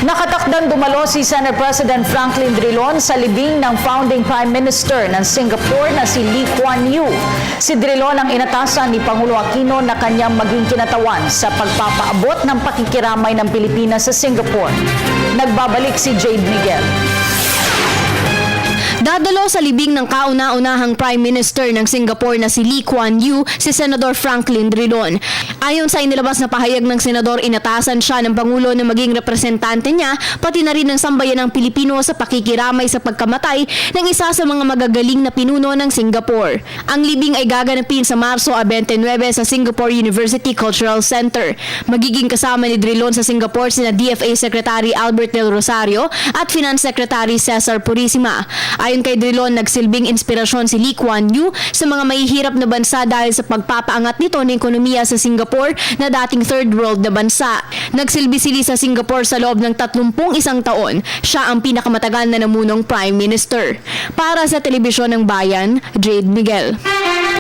Nakatakdang dumalo si Senate President Franklin Drilon sa libing ng founding Prime Minister ng Singapore na si Lee Kuan Yew. Si Drilon ang inatasan ni Pangulo Aquino na kanyang maging kinatawan sa pagpapaabot ng pakikiramay ng Pilipinas sa Singapore. Nagbabalik si Jade Miguel. Dadalo sa libing ng kauna-unahang Prime Minister ng Singapore na si Lee Kuan Yew si Senador Franklin Drilon. Ayon sa inilabas na pahayag ng senador, inatasan siya ng Pangulo na maging representante niya pati na rin ng sambayan ng Pilipino sa pakikiramay sa pagkamatay ng isa sa mga magagaling na pinuno ng Singapore. Ang libing ay gaganapin sa Marso 29 sa Singapore University Cultural Center. Magiging kasama ni Drilon sa Singapore sina DFA Secretary Albert Del Rosario at Finance Secretary Cesar Purisima. Ayon kay Drilon, nagsilbing inspirasyon si Lee Kuan Yew sa mga mahihirap na bansa dahil sa pagpapaangat nito ng ekonomiya sa Singapore na dating third world na bansa. Nagsilbi si Lee sa Singapore sa loob ng 31 taon. Siya ang pinakamatagal na namunong Prime Minister. Para sa Telebisyon ng Bayan, Jade Miguel.